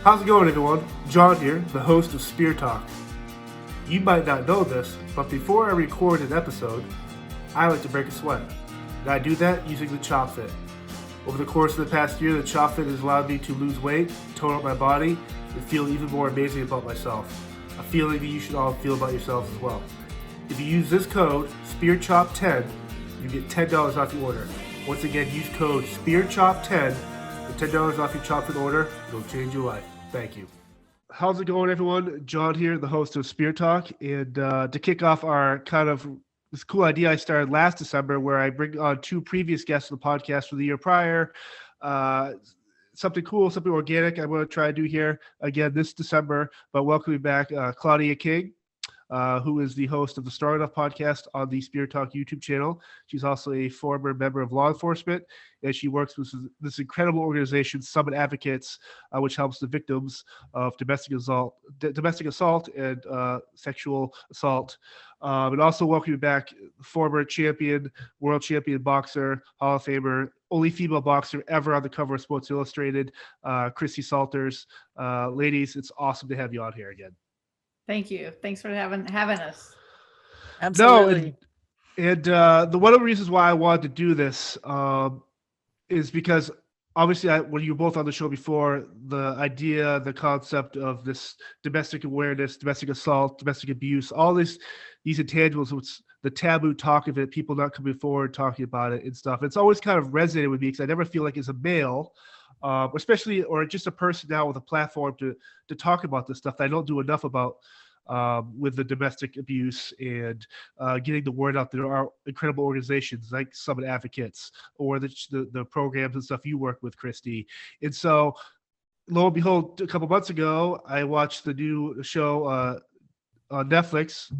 How's it going, everyone? John here, the host of Spear Talk. You might not know this, but before I record an episode, I like to break a sweat. And I do that using the Chop Fit. Over the course of the past year, the Chop Fit has allowed me to lose weight, tone up my body, and feel even more amazing about myself. A feeling that you should all feel about yourselves as well. If you use this code, SpearChop10, you get $10 off your order. Once again, use code SpearChop10 for $10 off your Chop Fit order. It'll change your life. Thank you. How's it going, everyone? John here, the host of Spear Talk. And to kick off our kind of this cool idea I started last December where I bring on two previous guests of the podcast from the year prior. Something cool, something organic I'm going to try to do here again this December. But welcoming back Claudia King, who is the host of the Strong Enough podcast on the Spear Talk YouTube channel. She's also a former member of law enforcement, and she works with this incredible organization, Summit Advocates, which helps the victims of domestic assault and sexual assault. And also welcoming back former champion, world champion boxer, Hall of Famer, only female boxer ever on the cover of Sports Illustrated, Christy Salters. Ladies, it's awesome to have you on here again. Thank you. Thanks for having us. Absolutely. No, and the one of the reasons why I wanted to do this is because obviously when you were both on the show before, the idea, the concept of this domestic awareness, domestic assault, domestic abuse, all these intangibles, it's the taboo talk of it, people not coming forward talking about it and stuff. It's always kind of resonated with me because I never feel like as a male, especially, or just a person now with a platform to talk about this stuff that I don't do enough about with the domestic abuse and getting the word out. There are incredible organizations like Summit Advocates or the programs and stuff you work with, Christy. And so, lo and behold, a couple months ago, I watched the new show on Netflix,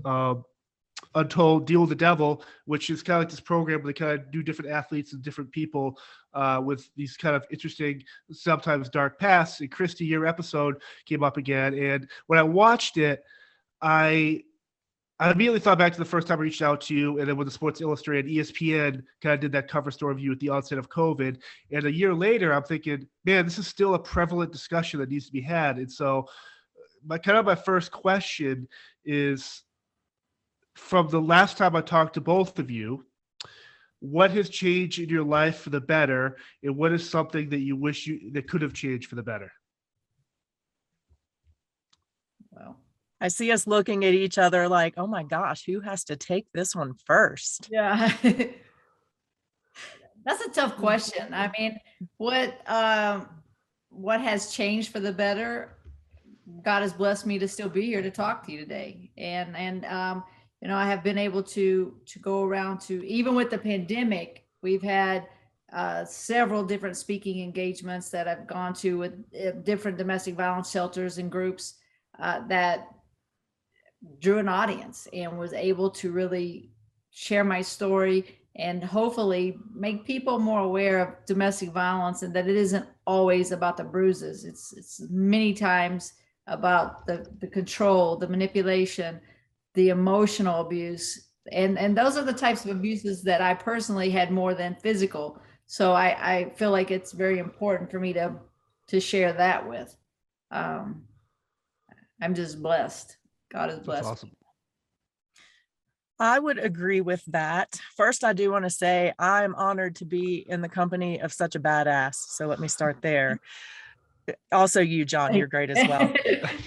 Untold, Deal with the Devil, which is kind of like this program where they kind of do different athletes and different people with these kind of interesting, sometimes dark pasts. And Christy, your episode came up again. And when I watched it, I immediately thought back to the first time I reached out to you, and then when the Sports Illustrated, ESPN kind of did that cover story of you at the onset of COVID. And a year later, I'm thinking, man, this is still a prevalent discussion that needs to be had. And so my first question is, from the last time I talked to both of you, what has changed in your life for the better, and what is something that you wish that could have changed for the better? Well, I see us looking at each other like, oh my gosh, who has to take this one first? yeah. That's a tough question. I mean, what has changed for the better? God has blessed me to still be here to talk to you today. And I have been able to go around to, even with the pandemic, we've had several different speaking engagements that I've gone to with different domestic violence shelters and groups that drew an audience and was able to really share my story and hopefully make people more aware of domestic violence and that it isn't always about the bruises. It's many times about the control, the manipulation, the emotional abuse. And those are the types of abuses that I personally had more than physical. So I feel like it's very important for me to share that with. I'm just blessed. God is blessed. That's awesome. I would agree with that. First, I do want to say I'm honored to be in the company of such a badass. So let me start there. Also you, John, you're great as well.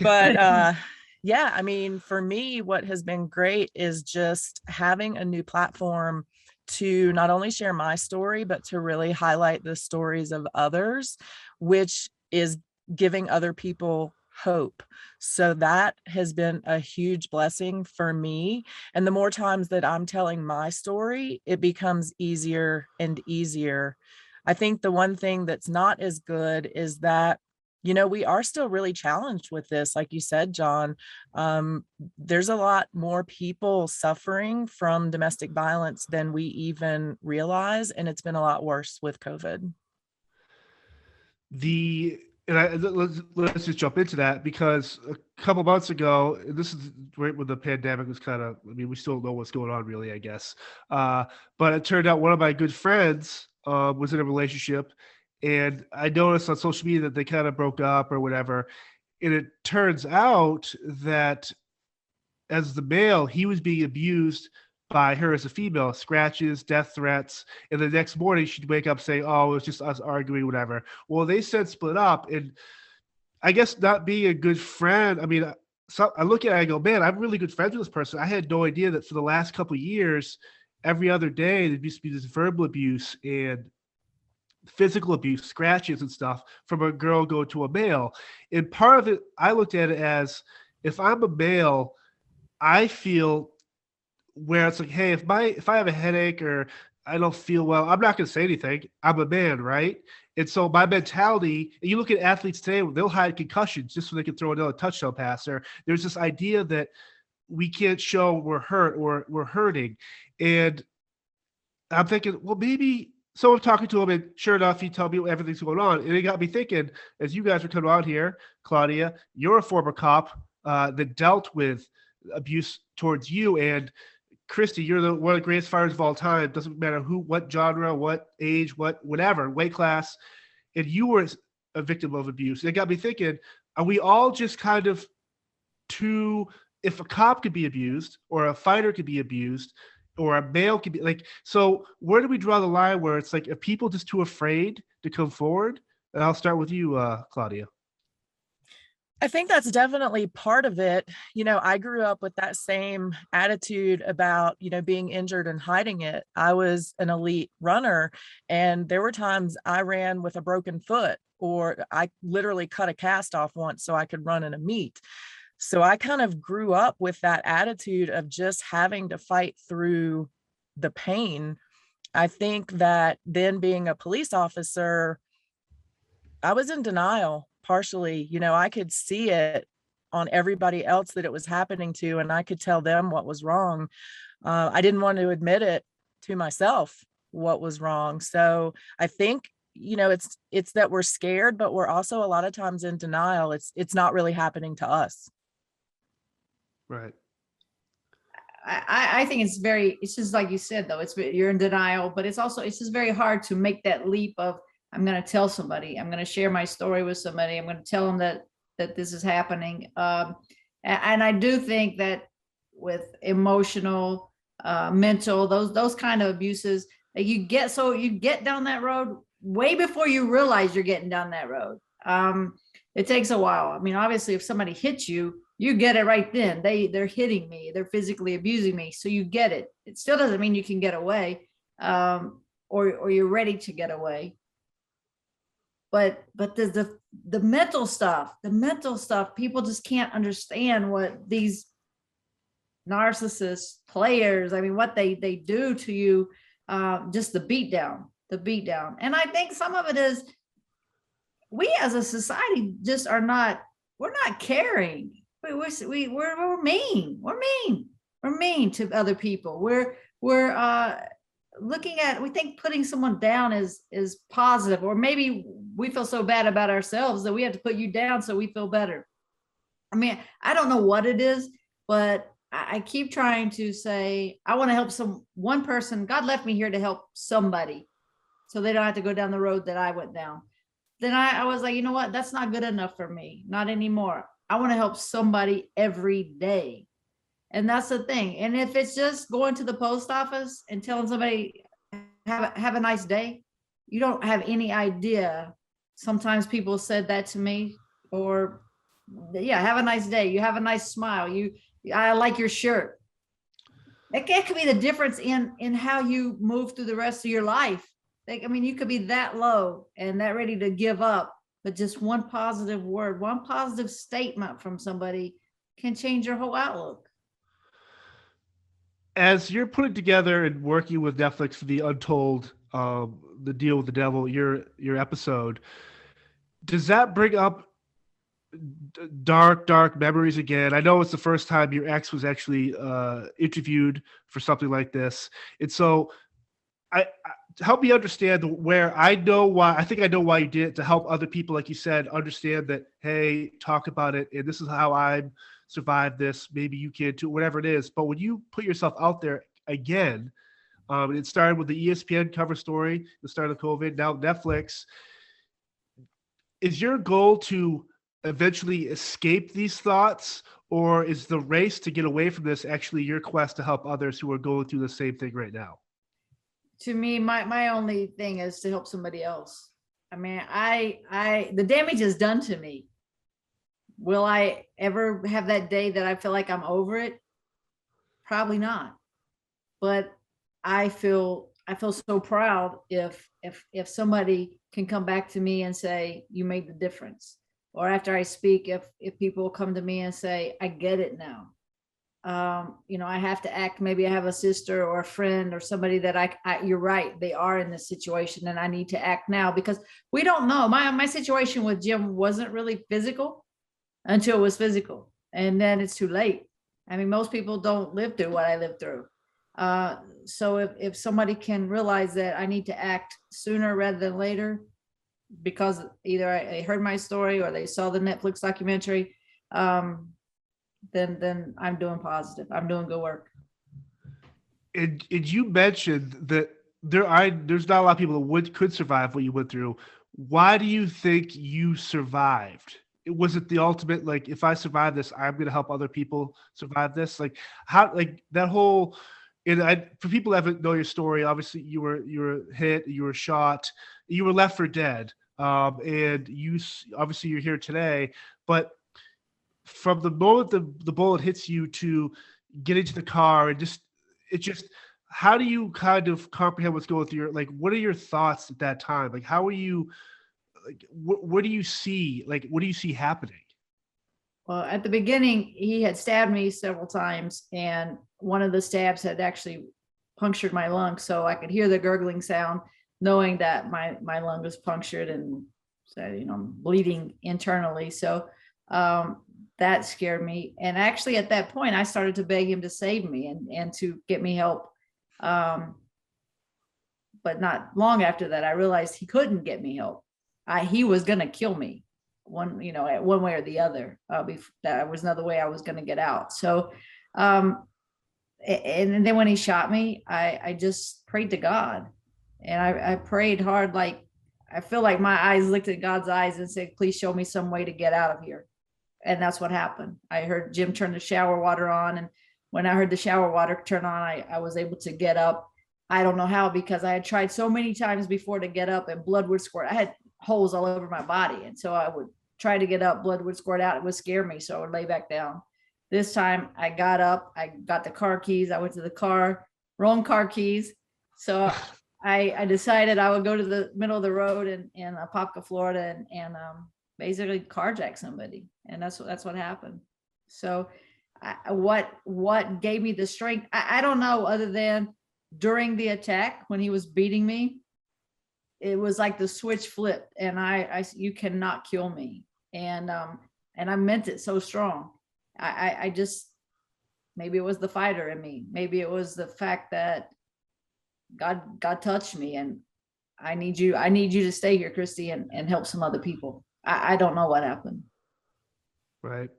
But yeah, I mean, for me, what has been great is just having a new platform to not only share my story, but to really highlight the stories of others, which is giving other people hope. So that has been a huge blessing for me. And the more times that I'm telling my story, it becomes easier and easier. I think the one thing that's not as good is that we are still really challenged with this. Like you said, John, there's a lot more people suffering from domestic violence than we even realize. And it's been a lot worse with COVID. Let's just jump into that, because a couple months ago, this is right when the pandemic was kind of, we still don't know what's going on really, I guess. But it turned out one of my good friends was in a relationship, And I noticed on social media that they kind of broke up or whatever. And it turns out that as the male, he was being abused by her as a female, scratches, death threats. And the next morning she'd wake up saying, oh, it was just us arguing, whatever. Well, they said split up. And I guess not being a good friend. I mean, so I look at it, I go, man, I'm really good friends with this person. I had no idea that for the last couple of years, every other day, there used to be this verbal abuse and physical abuse, scratches and stuff from a girl go to a male. And part of it, I looked at it as if I'm a male, I feel where it's like, hey, if I have a headache or I don't feel well, I'm not going to say anything. I'm a man, right? And so my mentality, and you look at athletes today, they'll hide concussions just so they can throw another touchdown pass. Or there's this idea that we can't show we're hurt or we're hurting. And I'm thinking, well, maybe. So I'm talking to him, and sure enough, he told me everything's going on. And it got me thinking, as you guys are coming out here, Claudia, you're a former cop that dealt with abuse towards you. And Christy, you're one of the greatest fighters of all time. Doesn't matter who, what genre, what age, whatever, weight class. And you were a victim of abuse. And it got me thinking, are we all just kind of if a cop could be abused or a fighter could be abused or a male could be like, so where do we draw the line where it's like, are people just too afraid to come forward? And I'll start with you, Claudia. I think that's definitely part of it. I grew up with that same attitude about, being injured and hiding it. I was an elite runner, and there were times I ran with a broken foot, or I literally cut a cast off once so I could run in a meet. So I kind of grew up with that attitude of just having to fight through the pain. I think that then being a police officer, I was in denial partially. I could see it on everybody else that it was happening to, and I could tell them what was wrong. I didn't want to admit it to myself, what was wrong. So I think, it's that we're scared, but we're also a lot of times in denial. It's not really happening to us. Right. I think it's just like you said, though, you're in denial, but it's just very hard to make that leap of, I'm going to tell somebody, I'm going to share my story with somebody. I'm going to tell them that this is happening. And I do think that with emotional, mental, those kind of abuses, you get down that road way before you realize you're getting down that road. It takes a while. I mean, obviously, if somebody hits you, you get it right then. They're hitting me, they're physically abusing me. So you get it. It still doesn't mean you can get away, or you're ready to get away. But the mental stuff, people just can't understand what these narcissist players, I mean, what they do to you, just the beat down. And I think some of it is we as a society just we're not caring. We're mean. We're mean to other people. We're looking at, we think putting someone down is positive, or maybe we feel so bad about ourselves that we have to put you down so we feel better. I mean, I don't know what it is, but I keep trying to say, I want to help one person. God left me here to help somebody so they don't have to go down the road that I went down. Then I was like, you know what? That's not good enough for me. Not anymore. I want to help somebody every day. And that's the thing. And if it's just going to the post office and telling somebody, have a nice day, you don't have any idea. Sometimes people said that to me, or yeah, have a nice day. You have a nice smile. I like your shirt. It could be the difference in how you move through the rest of your life. You could be that low and that ready to give up, but just one positive word, one positive statement from somebody can change your whole outlook. As you're putting together and working with Netflix for the Untold, the Deal with the Devil, your episode, does that bring up dark memories again? I know it's the first time your ex was actually interviewed for something like this, and so I help me understand where I know why. I think I know why you did it, to help other people, like you said, understand that, hey, talk about it, and this is how I survived this. Maybe you can too, whatever it is. But when you put yourself out there again, it started with the ESPN cover story, the start of COVID, now Netflix. is your goal to eventually escape these thoughts, or is the race to get away from this actually your quest to help others who are going through the same thing right now? To me, my only thing is to help somebody else. I mean, the damage is done to me. Will I ever have that day that I feel like I'm over it? Probably not. But I feel so proud if somebody can come back to me and say, you made the difference. Or after I speak, if people come to me and say, I get it now. I have to act, maybe I have a sister or a friend or somebody that you're right, they are in this situation and I need to act now, because we don't know. My situation with Jim wasn't really physical until it was physical, and then it's too late. I mean, most people don't live through what I lived through. So if somebody can realize that I need to act sooner rather than later, because either I heard my story or they saw the Netflix documentary, then I'm doing positive. I'm doing good work. And you mentioned that there's not a lot of people that could survive what you went through. Why do you think you survived? Was it the ultimate, like, if I survive this, I'm going to help other people survive this? Like, how, like that whole, for people that haven't know your story, obviously you were hit, you were shot, you were left for dead. And obviously you're here today, but from the moment the bullet hits you to get into the car and how do you kind of comprehend what's going through like, what are your thoughts at that time? Like, how are you, like, what do you see? Like, what do you see happening? Well, at the beginning, he had stabbed me several times, and one of the stabs had actually punctured my lung. So I could hear the gurgling sound, knowing that my lung was punctured and so, I'm bleeding internally. So that scared me. And actually at that point, I started to beg him to save me and to get me help. But not long after that, I realized he couldn't get me help. He was going to kill me one way or the other. That was another way I was going to get out. So, and then when he shot me, I just prayed to God, and I prayed hard. Like, I feel like my eyes looked at God's eyes and said, please show me some way to get out of here. And that's what happened. I heard Jim turn the shower water on. And when I heard the shower water turn on, I was able to get up. I don't know how, because I had tried so many times before to get up and blood would squirt. I had holes all over my body. And so I would try to get up, blood would squirt out. It would scare me. So I would lay back down. This time I got up, I got the car keys. I went to the car, wrong car keys. So I decided I would go to the middle of the road in Apopka, Florida, and basically carjack somebody. And that's what happened. So what gave me the strength? I don't know, other than during the attack when he was beating me, it was like the switch flipped, and you cannot kill me. And I meant it so strong. I just, maybe it was the fighter in me. Maybe it was the fact that God touched me, and I need you to stay here, Christy, and help some other people. I don't know what happened. Right.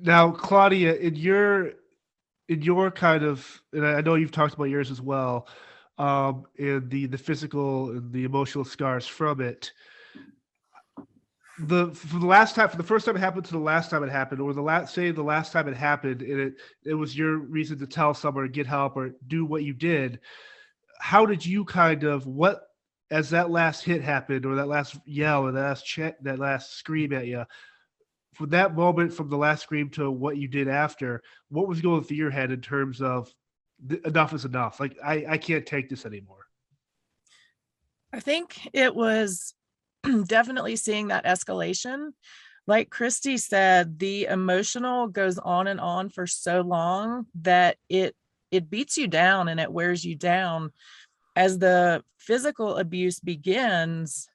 Now, Claudia, in your kind of, and I know you've talked about yours as well, and the physical and the emotional scars from it. For the first time it happened to the last time it happened, or the last time it happened, and it was your reason to tell someone or get help or do what you did. How did you as that last hit happened, or that last yell, or that last scream at you, from that moment, from the last scream to what you did after, what was going through your head in terms of enough is enough? Like, I can't take this anymore. I think it was definitely seeing that escalation. Like Christy said, the emotional goes on and on for so long that it beats you down and it wears you down. As the physical abuse begins,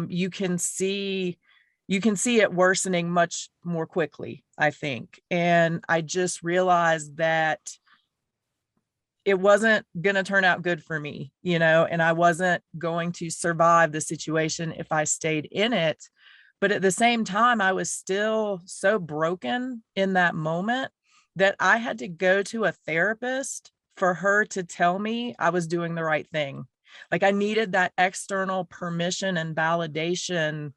you can see it worsening much more quickly, I think. And I just realized that it wasn't going to turn out good for me, and I wasn't going to survive the situation if I stayed in it. But at the same time, I was still so broken in that moment that I had to go to a therapist for her to tell me I was doing the right thing. Like I needed that external permission and validation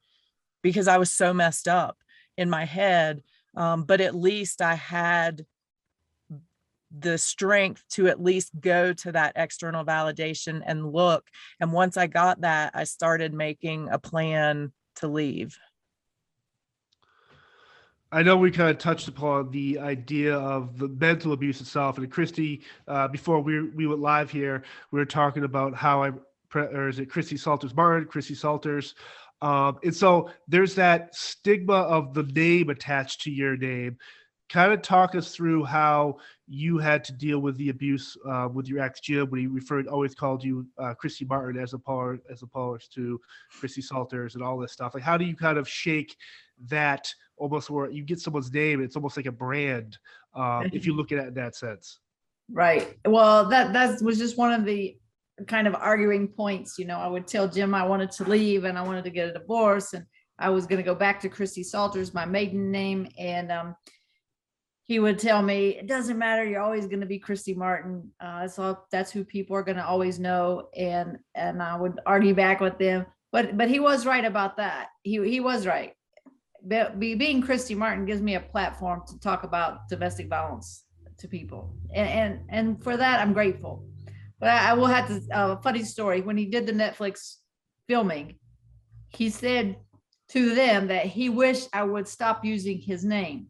because I was so messed up in my head. But at least I had the strength to at least go to that external validation and look. And once I got that, I started making a plan to leave. I know we kind of touched upon the idea of the mental abuse itself, and Christy, before we went live here, we were talking about how or is it Christy Salters Martin, Christy Salters, and so there's that stigma of the name attached to your name. Kind of talk us through how you had to deal with the abuse with your ex Jim when he always called you Christy Martin as opposed to Christy Salters and all this stuff. Like, how do you kind of shake that almost where you get someone's name? It's almost like a brand if you look at it in that sense. Right. Well, that was just one of the kind of arguing points. I would tell Jim I wanted to leave and I wanted to get a divorce and I was going to go back to Christy Salters, my maiden name, and he would tell me, it doesn't matter. You're always going to be Christy Martin. So that's who people are going to always know. And I would argue back with them, but he was right about that. He was right. Being Christy Martin gives me a platform to talk about domestic violence to people. And for that, I'm grateful. But I will have to, funny story. When he did the Netflix filming, he said to them that he wished I would stop using his name.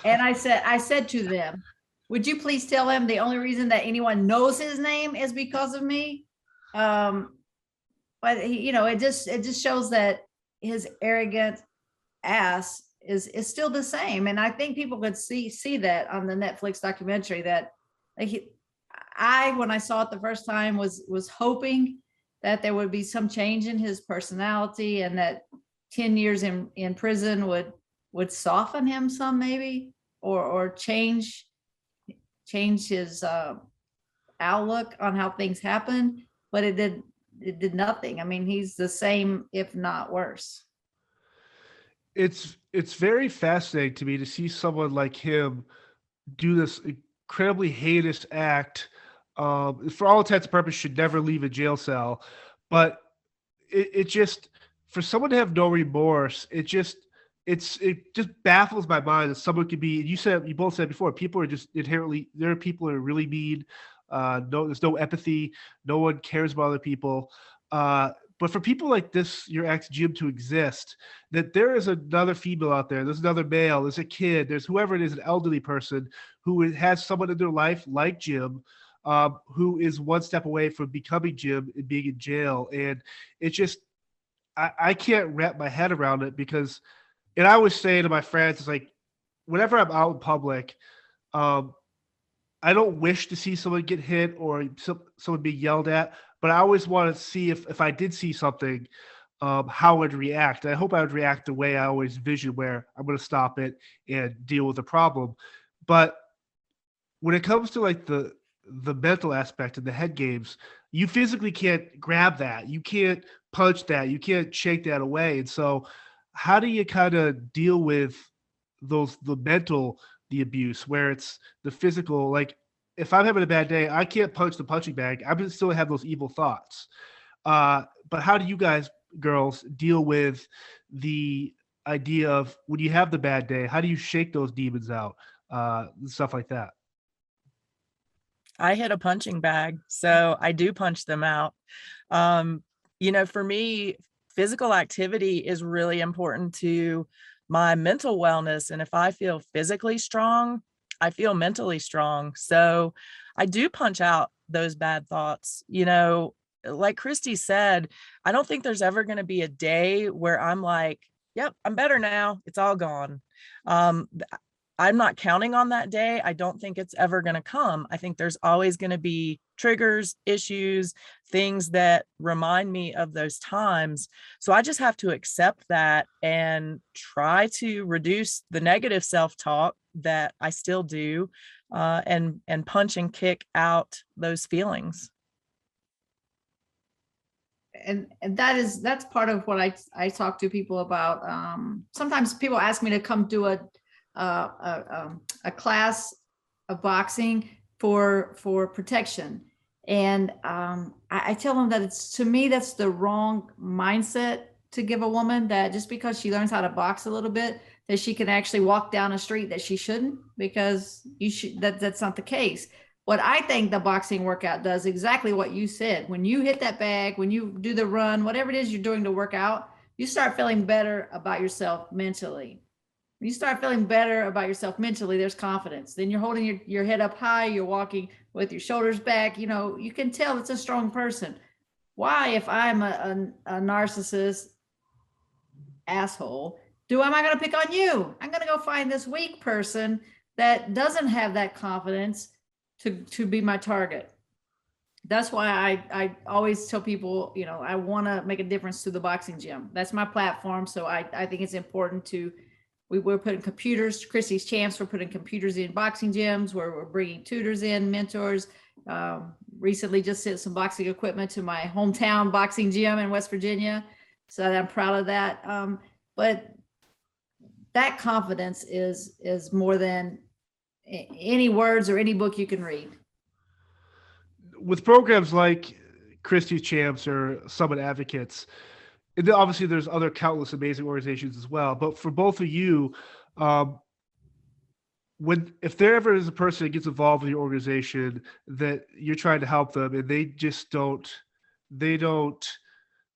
And I said to them, would you please tell him the only reason that anyone knows his name is because of me? But he, it just shows that his arrogant ass is still the same. And I think people could see that on the Netflix documentary that like when I saw it the first time was hoping that there would be some change in his personality and that 10 years in prison would soften him some maybe, or change his outlook on how things happen, but it did nothing. I mean, he's the same, if not worse. It's very fascinating to me to see someone like him do this incredibly heinous act. For all intents and purposes, should never leave a jail cell, but it just, for someone to have no remorse, it just baffles my mind that someone could be. You both said before, people are just inherently, there are people who are really mean. There's no empathy. No one cares about other people. But for people like this, your ex Jim, to exist, that there is another female out there, there's another male, there's a kid, there's whoever it is, an elderly person who has someone in their life like Jim, who is one step away from becoming Jim and being in jail. And it just, I can't wrap my head around it because, and I always say to my friends, it's like, whenever I'm out in public, I don't wish to see someone get hit or someone be yelled at, but I always want to see if I did see something, how I'd react. I hope I would react the way I always vision, where I'm going to stop it and deal with the problem. But when it comes to like the mental aspect and the head games, you physically can't grab that. You can't punch that. You can't shake that away. And so how do you kind of deal with the abuse, where it's the physical? Like, if I'm having a bad day, I can't punch the punching bag. I would still have those evil thoughts. But how do you guys, girls, deal with the idea of when you have the bad day? How do you shake those demons out? Stuff like that. I hit a punching bag, so I do punch them out. For me, physical activity is really important to my mental wellness. And if I feel physically strong, I feel mentally strong. So I do punch out those bad thoughts. Like Christy said, I don't think there's ever going to be a day where I'm like, yep, I'm better now. It's all gone. I'm not counting on that day. I don't think it's ever going to come. I think there's always going to be triggers, issues, things that remind me of those times. So I just have to accept that and try to reduce the negative self-talk that I still do, and punch and kick out those feelings. And that's part of what I talk to people about. Sometimes people ask me to come do a class of boxing for protection. And I tell them that it's, to me, that's the wrong mindset to give a woman, that just because she learns how to box a little bit, that she can actually walk down a street that she shouldn't, because that's not the case. What I think the boxing workout does exactly what you said. When you hit that bag, when you do the run, whatever it is you're doing to work out, you start feeling better about yourself mentally. When you start feeling better about yourself mentally, there's confidence. Then you're holding your head up high, you're walking with your shoulders back. You know, you can tell it's a strong person. Why, if I'm a narcissist asshole, am I going to pick on you? I'm going to go find this weak person that doesn't have that confidence to be my target. That's why I always tell people, you know, I want to make a difference to the boxing gym. That's my platform. So I think it's important to, we're putting computers, Christy's Champs, we're putting computers in boxing gyms, where we're bringing tutors in, mentors. Recently just sent some boxing equipment to my hometown boxing gym in West Virginia. So I'm proud of that. But that confidence is more than any words or any book you can read. With programs like Christy's Champs or Summit Advocates, and then obviously there's other countless amazing organizations as well. But for both of you, if there ever is a person that gets involved in your organization that you're trying to help them and they just don't,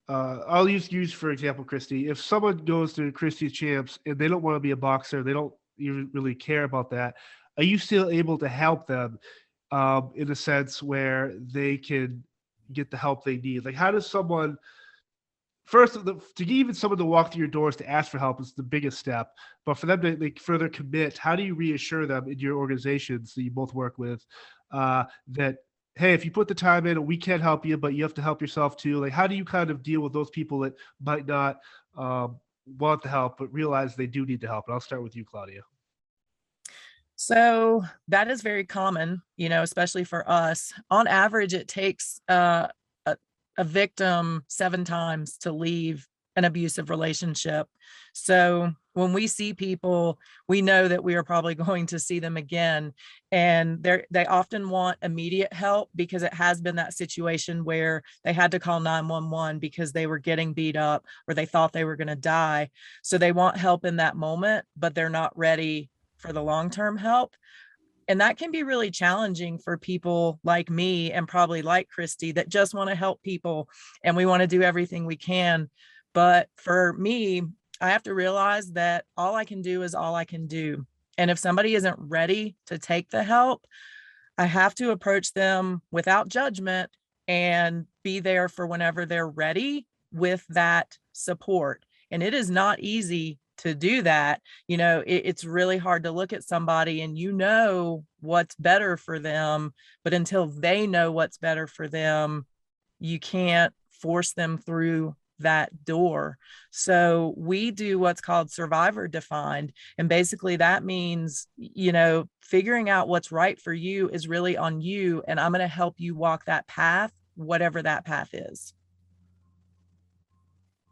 I'll use for example, Christy. If someone goes to Christy's Champs and they don't want to be a boxer, they don't even really care about that, are you still able to help them in a sense where they can get the help they need? Like, how does someone first to get even someone to walk through your doors to ask for help is the biggest step, but for them to like further commit, how do you reassure them in your organizations that you both work with that, hey, if you put the time in, we can help you, but you have to help yourself too? Like, how do you kind of deal with those people that might not want the help but realize they do need the help? And I'll start with you, Claudia. So that is very common, you know, especially for us. On average, it takes a victim 7 times to leave an abusive relationship. So when we see people, we know that we are probably going to see them again. And they often want immediate help, because it has been that situation where they had to call 911 because they were getting beat up or they thought they were going to die. So they want help in that moment, but they're not ready for the long-term help. And that can be really challenging for people like me and probably like Christy that just want to help people and we want to do everything we can. But for me, I have to realize that all I can do is all I can do. And if somebody isn't ready to take the help, I have to approach them without judgment and be there for whenever they're ready with that support. And it is not easy to do that. You know, it's really hard to look at somebody and you know what's better for them, but until they know what's better for them, you can't force them through that door. So we do what's called survivor defined. And basically that means, you know, figuring out what's right for you is really on you. And I'm going to help you walk that path, whatever that path is.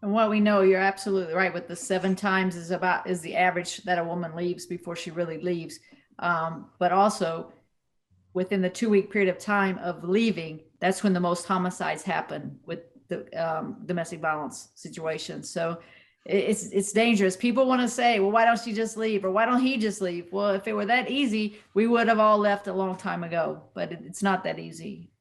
And what we know, you're absolutely right, with the 7 times is the average that a woman leaves before she really leaves. But also within the 2-week period of time of leaving, that's when the most homicides happen with the domestic violence situation. So it's dangerous. People want to say, well, why don't she just leave? Or why don't he just leave? Well, if it were that easy, we would have all left a long time ago, but it's not that easy.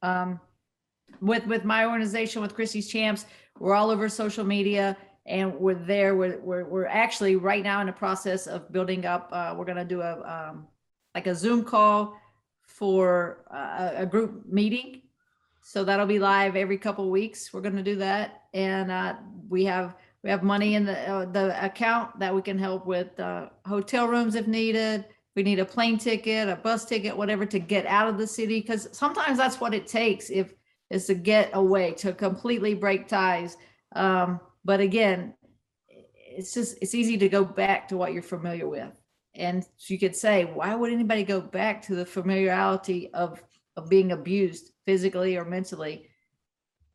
With my organization, with Christy's Champs, we're all over social media and we're there. We're actually right now in the process of building up. We're going to do a Zoom call for a group meeting. So that'll be live every couple of weeks. We're going to do that. And we have money in the account that we can help with hotel rooms if needed. We need a plane ticket, a bus ticket, whatever, to get out of the city. Because sometimes that's what it takes is to get away, to completely break ties. But again, it's easy to go back to what you're familiar with. And you could say, why would anybody go back to the familiarity of being abused physically or mentally?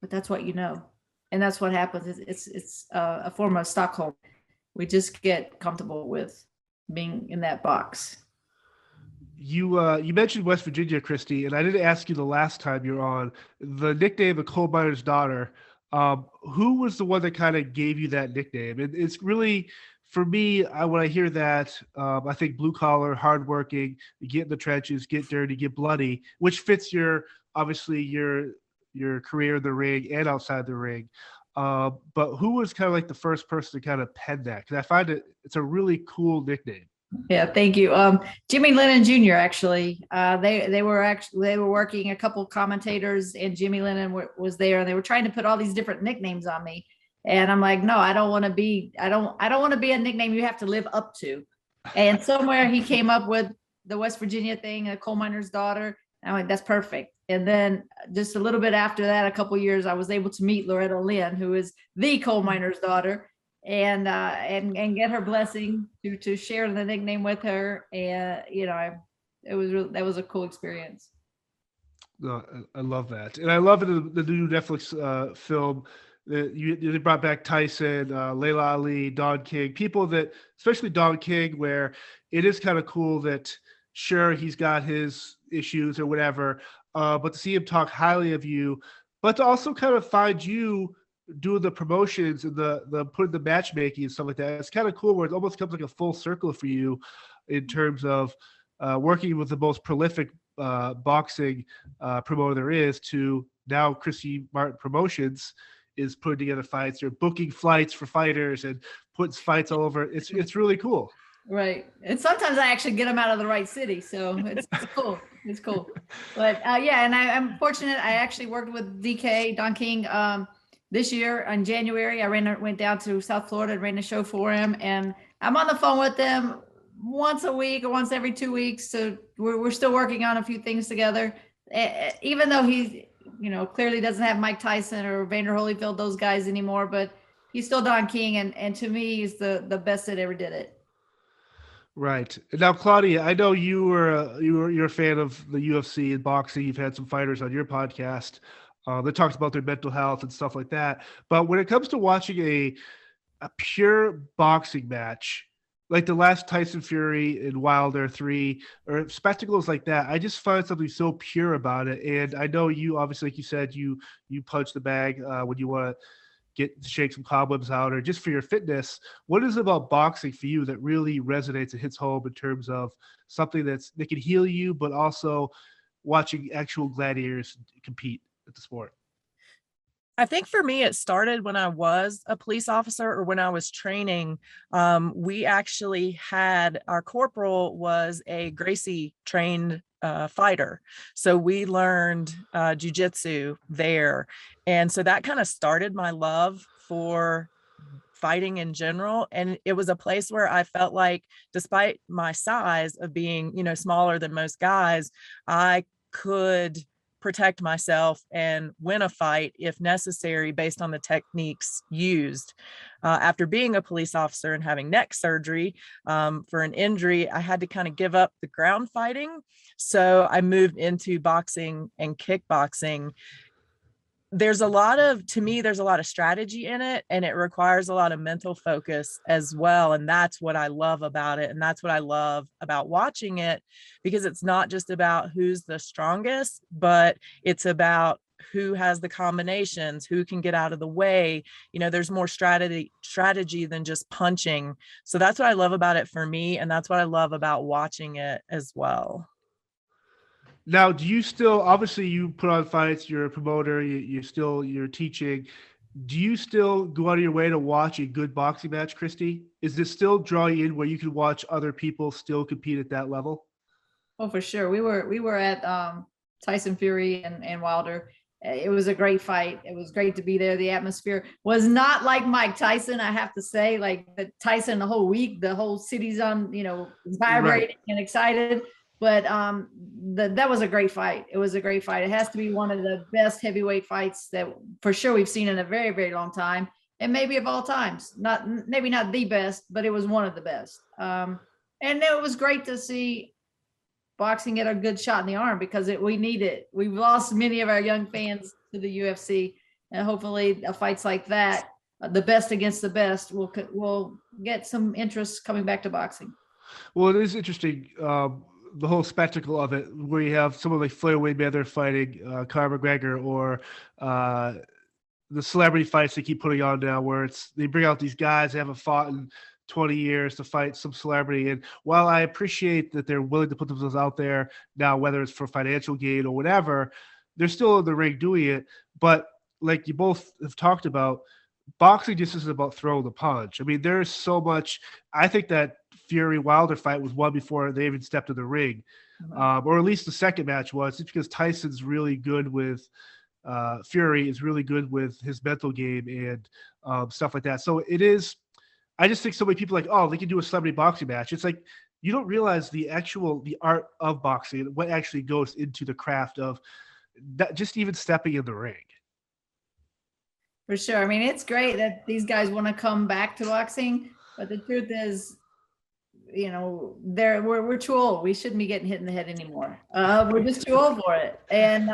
But that's what you know. And that's what happens. It's a form of Stockholm. We just get comfortable with being in that box. you mentioned West Virginia, Christy, and I didn't ask you the last time you were on. The nickname, the coal miner's daughter. Who was the one that kind of gave you that nickname? It's really, for me, when I hear that, I think blue collar, hardworking, get in the trenches, get dirty, get bloody, which fits obviously your career in the ring and outside the ring. But who was kind of like the first person to kind of pen that? Because I find it's a really cool nickname. Yeah, thank you. Jimmy Lennon Jr. actually, they were working, a couple of commentators, and Jimmy Lennon was there, and they were trying to put all these different nicknames on me. And I'm like, no, I don't want to be a nickname you have to live up to. And somewhere he came up with the West Virginia thing, a coal miner's daughter. And I'm like, that's perfect. And then just a little bit after that, a couple of years, I was able to meet Loretta Lynn, who is the coal miner's daughter, and get her blessing to share the nickname with her. And that was a cool experience. No, I love that, and I love it in the new Netflix film. They brought back Tyson, Layla Ali, Don King, people that, especially Don King, where it is kind of cool that sure he's got his issues or whatever, but to see him talk highly of you, but to also kind of find you doing the promotions and the putting the matchmaking and stuff like that. It's kind of cool where it almost comes like a full circle for you in terms of working with the most prolific boxing promoter there is, to now Christy Martin Promotions is putting together fights. They're booking flights for fighters and putting fights all over. It's really cool. Right. And sometimes I actually get them out of the right city. So it's cool. It's cool. But yeah, and I'm fortunate. I actually worked with DK, Don King, this year in January. I went down to South Florida and ran a show for him. And I'm on the phone with them once a week or once every 2 weeks. So we're still working on a few things together. Even though he's, clearly doesn't have Mike Tyson or Vander Holyfield, those guys anymore, but he's still Don King. And to me, he's the best that ever did it. Right. Now, Claudia, I know you're a fan of the UFC and boxing. You've had some fighters on your podcast that talks about their mental health and stuff like that. But when it comes to watching a pure boxing match, like the last Tyson Fury and Wilder 3, or spectacles like that, I just find something so pure about it. And I know you, obviously, like you said, you punch the bag when you want to shake some cobwebs out, or just for your fitness. What is it about boxing for you that really resonates and hits home in terms of something that can heal you, but also watching actual gladiators compete at the sport? I think for me, it started when I was a police officer, or when I was training. We actually had, our corporal was a Gracie trained fighter. So we learned jujitsu there. And so that kind of started my love for fighting in general. And it was a place where I felt like, despite my size of being, smaller than most guys, I could protect myself and win a fight if necessary based on the techniques used. After being a police officer and having neck surgery for an injury, I had to kind of give up the ground fighting. So I moved into boxing and kickboxing. There's a lot of strategy in it, and it requires a lot of mental focus as well. And that's what I love about it. And that's what I love about watching it, because it's not just about who's the strongest, but it's about who has the combinations, who can get out of the way. There's more strategy than just punching. So that's what I love about it for me. And that's what I love about watching it as well. Now, do you still, obviously you put on fights, you're a promoter, you're teaching. Do you still go out of your way to watch a good boxing match, Christy? Is this still drawing in where you can watch other people still compete at that level? Oh, for sure. We were at Tyson Fury and Wilder. It was a great fight. It was great to be there. The atmosphere was not like Mike Tyson, I have to say. Like the Tyson, the whole week, the whole city's on, vibrating and excited. But that was a great fight. It was a great fight. It has to be one of the best heavyweight fights that for sure we've seen in a very, very long time, and maybe of all times. Maybe not the best, but it was one of the best. And it was great to see boxing get a good shot in the arm, because we need it. We've lost many of our young fans to the UFC, and hopefully fights like that, the best against the best, will get some interest coming back to boxing. Well, it is interesting. the whole spectacle of it, where you have someone like Floyd Mayweather fighting Conor McGregor, or the celebrity fights they keep putting on now, where they bring out these guys they haven't fought in 20 years to fight some celebrity. And while I appreciate that they're willing to put themselves out there now, whether it's for financial gain or whatever, they're still in the ring doing it. But like you both have talked about, boxing just isn't about throwing the punch. I mean, there's so much. I think that Fury Wilder fight was won before they even stepped in the ring, or at least the second match was. It's because Tyson's really good with Fury is really good with his mental game and stuff like that. So it is. I just think so many people are like, oh, they can do a celebrity boxing match. It's like you don't realize the art of boxing and what actually goes into the craft of that, just even stepping in the ring. For sure. I mean, it's great that these guys want to come back to boxing, but the truth is, you know, we're too old. We shouldn't be getting hit in the head anymore. We're just too old for it. And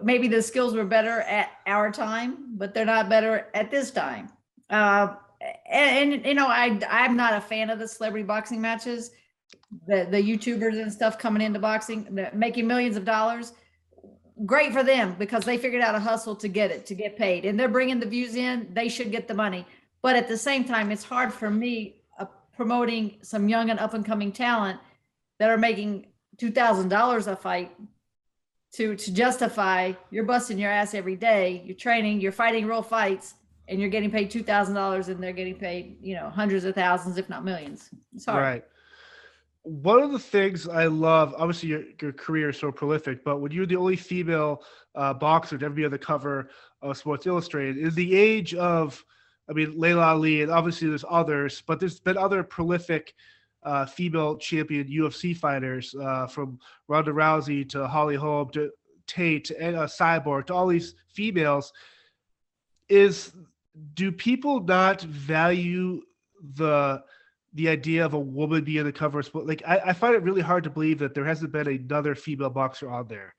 maybe the skills were better at our time, but they're not better at this time. And you know, I'm not a fan of the celebrity boxing matches, the YouTubers and stuff coming into boxing, making millions of dollars. Great for them, because they figured out a hustle to get paid, and they're bringing the views in. They should get the money. But at the same time, it's hard for me promoting some young and up and coming talent that are making $2,000 a fight to justify you're busting your ass every day. You're training, you're fighting real fights, and you're getting paid $2,000, and they're getting paid, you know, hundreds of thousands, if not millions. It's hard. Right. One of the things I love, obviously your career is so prolific, but when you're the only female boxer to ever be on the cover of Sports Illustrated, is the age of, I mean, Layla Ali, and obviously there's others, but there's been other prolific female champion UFC fighters, from Ronda Rousey to Holly Holm to Tate and Cyborg to all these females. Do people not value the idea of a woman being the cover of sport? Like, I find it really hard to believe that there hasn't been another female boxer on there.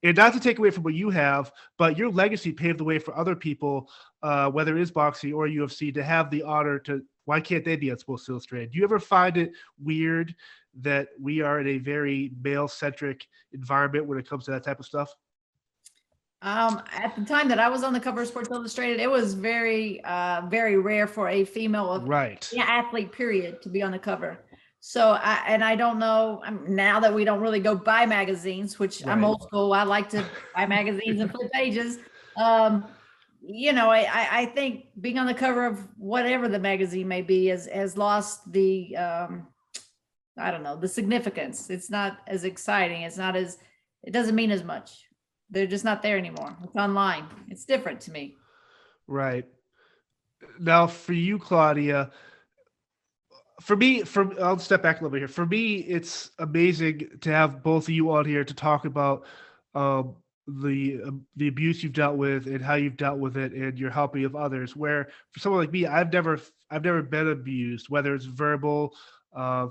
And not to take away from what you have, but your legacy paved the way for other people, whether it is boxing or UFC, to have the honor to. Why can't they be on Sports Illustrated? Do you ever find it weird that we are in a very male-centric environment when it comes to that type of stuff? At the time that I was on the cover of Sports Illustrated, it was very, very rare for a female athlete, period, to be on the cover. So, I don't know, now that we don't really go buy magazines, which I'm old school, I like to buy magazines and flip pages. You know, I think being on the cover of whatever the magazine may be has lost the, I don't know, the significance. It's not as exciting. It doesn't mean as much. They're just not there anymore. It's online. It's different to me. Right. Now, for you, Claudia, I'll step back a little bit here. For me, it's amazing to have both of you on here to talk about the abuse you've dealt with and how you've dealt with it, and your helping of others. Where for someone like me, I've never been abused, whether it's verbal,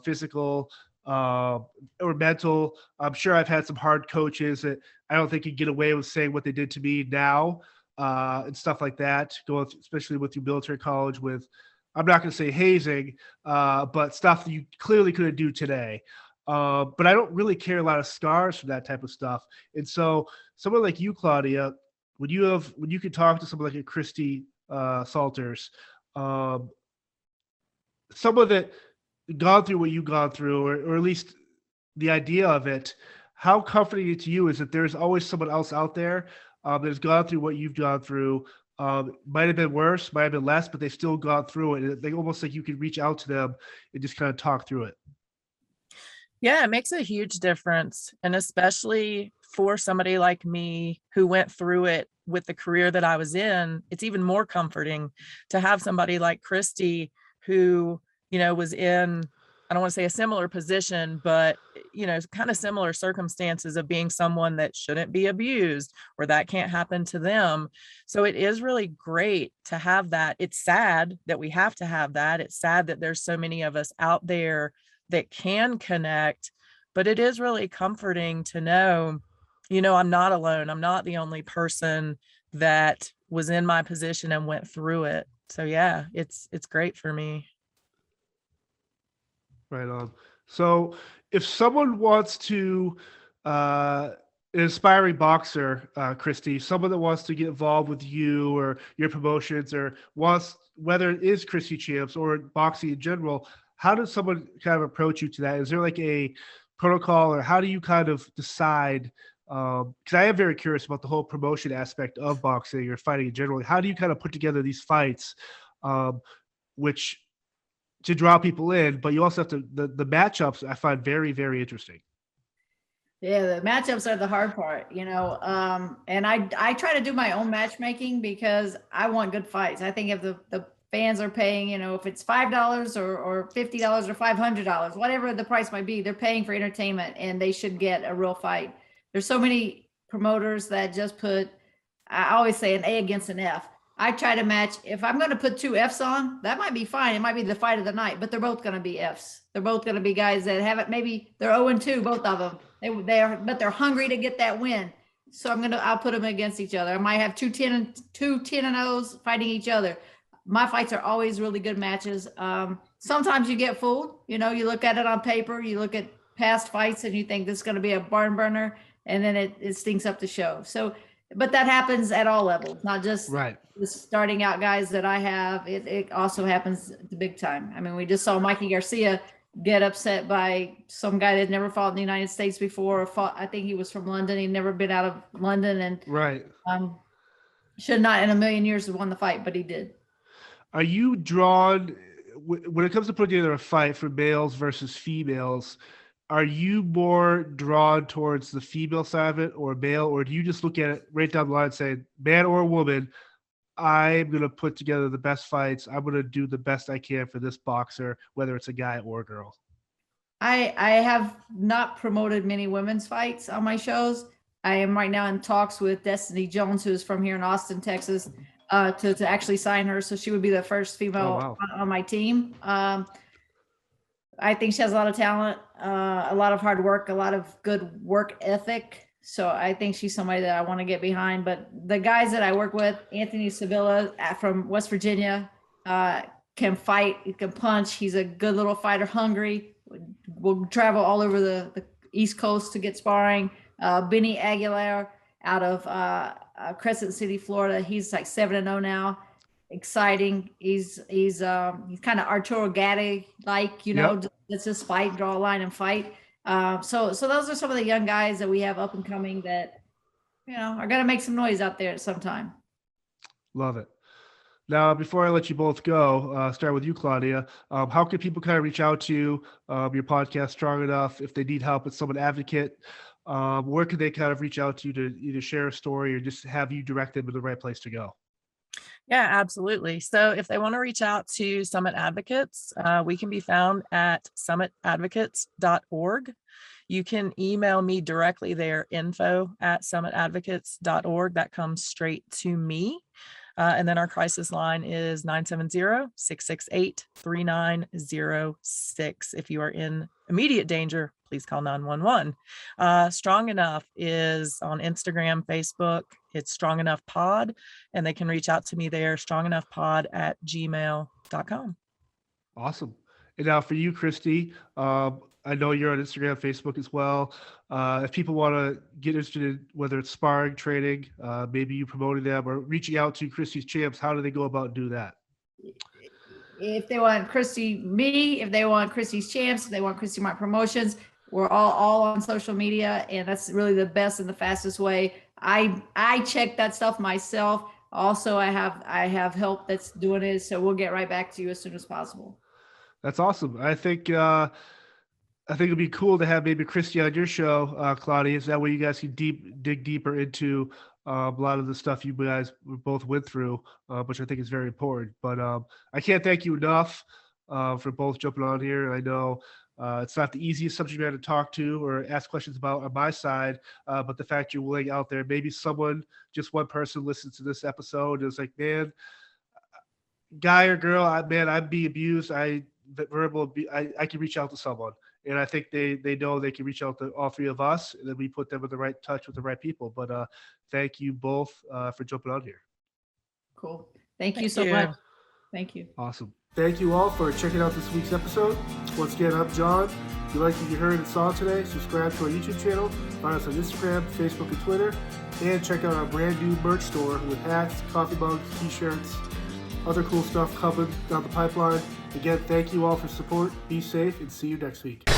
physical, or mental. I'm sure I've had some hard coaches that I don't think can get away with saying what they did to me now, and stuff like that. Especially with your military college, with, I'm not going to say hazing, but stuff that you clearly couldn't do today. But I don't really carry a lot of scars from that type of stuff. And so someone like you, Claudia, when you could talk to someone like a Christy Salters, someone that gone through what you've gone through, or at least the idea of it, how comforting to you is that there's always someone else out there that has gone through what you've gone through. Might have been worse, might have been less, but they've still gone through it. And they almost like you could reach out to them and just kind of talk through it. Yeah, it makes a huge difference. And especially for somebody like me who went through it with the career that I was in, it's even more comforting to have somebody like Christy who, you know, was in, I don't want to say a similar position, but, you know, kind of similar circumstances of being someone that shouldn't be abused or that can't happen to them. So it is really great to have that. It's sad that we have to have that. It's sad that there's so many of us out there that can connect, but it is really comforting to know, you know, I'm not alone. I'm not the only person that was in my position and went through it. So yeah, it's great for me. Right on. So if someone wants to, an aspiring boxer, Christy, someone that wants to get involved with you or your promotions or wants, whether it is Christy Champs or boxing in general, how does someone kind of approach you to that? Is there like a protocol or how do you kind of decide? Because I am very curious about the whole promotion aspect of boxing or fighting in general. How do you kind of put together these fights, which to draw people in, but you also have to the matchups I find very, very interesting. Yeah, the matchups are the hard part, and I try to do my own matchmaking because I want good fights. I think if the fans are paying, if it's $5 or $50 or $500, whatever the price might be, they're paying for entertainment and they should get a real fight. There's so many promoters that just put, I always say, an A against an F. I try to match. If I'm going to put two Fs on, that might be fine. It might be the fight of the night, but they're both going to be Fs. They're both going to be guys that haven't, maybe they're 0-2, both of them. They are, but they're hungry to get that win. So I'll put them against each other. I might have two 10-0s fighting each other. My fights are always really good matches. Sometimes you get fooled. You look at it on paper, you look at past fights and you think this is going to be a barn burner, and then it stinks up the show. So, but that happens at all levels, not just right. The starting out guys that I have. It also happens at the big time. I mean, we just saw Mikey Garcia get upset by some guy that never fought in the United States before, or fought, I think he was from London. He'd never been out of London, and right. Should not in a million years have won the fight, but he did. Are you drawn when it comes to putting together a fight for males versus females? Are you more drawn towards the female side of it or male, or do you just look at it right down the line and say, man or woman, I'm going to put together the best fights. I'm going to do the best I can for this boxer, whether it's a guy or a girl? I have not promoted many women's fights on my shows. I am right now in talks with Destiny Jones, who is from here in Austin, Texas, to actually sign her. So she would be the first female on my team. I think she has a lot of talent, a lot of hard work, a lot of good work ethic. So I think she's somebody that I want to get behind. But the guys that I work with, Anthony Sevilla from West Virginia, can fight, he can punch. He's a good little fighter, hungry. Will travel all over the East Coast to get sparring. Benny Aguilar out of Crescent City, Florida. He's like 7-0 now. Exciting. He's kind of Arturo Gatti like, let's just fight, draw a line and fight. So those are some of the young guys that we have up and coming that, are going to make some noise out there at some time. Love it. Now, before I let you both go, start with you, Claudia. How can people kind of reach out to you, your podcast Strong Enough, if they need help with someone advocate? Where could they kind of reach out to you to either share a story or just have you direct them to the right place to go? Yeah, absolutely. So if they want to reach out to Summit Advocates, we can be found at summitadvocates.org. You can email me directly there, info@summitadvocates.org. That comes straight to me. And then our crisis line is 970-668-3906. If you are in immediate danger, please call 911. Strong Enough is on Instagram, Facebook. It's Strong Enough Pod, and they can reach out to me there, strongenoughpod@gmail.com. Awesome. And now for you, Christy, I know you're on Instagram, Facebook as well. If people want to get interested in whether it's sparring, training, maybe you promoting them or reaching out to Christy's Champs, how do they go about doing that? If they want me, if they want Christy's Champs, if they want Christy Martin Promotions, we're all on social media, and that's really the best and the fastest way. I check that stuff myself. Also, I have help that's doing it, so we'll get right back to you as soon as possible. That's awesome. I think it'd be cool to have maybe Christy on your show, Claudia. So that way you guys can dig deeper into a lot of the stuff you guys both went through, which I think is very important. But I can't thank you enough for both jumping on here. I know it's not the easiest subject matter to talk to or ask questions about on my side, but the fact you're willing out there, maybe just one person listens to this episode and is like, man, guy or girl, I'd be abused. I can reach out to someone. And I think they know they can reach out to all three of us, and then we put them in the right touch with the right people. But thank you both for jumping on here. Cool. Thank you so much. Thank you. Awesome. Thank you all for checking out this week's episode. Once again, I'm John. If you like what you heard and saw today, subscribe to our YouTube channel, find us on Instagram, Facebook, and Twitter, and check out our brand new merch store with hats, coffee mugs, t-shirts, other cool stuff coming down the pipeline. Again, thank you all for support. Be safe and see you next week.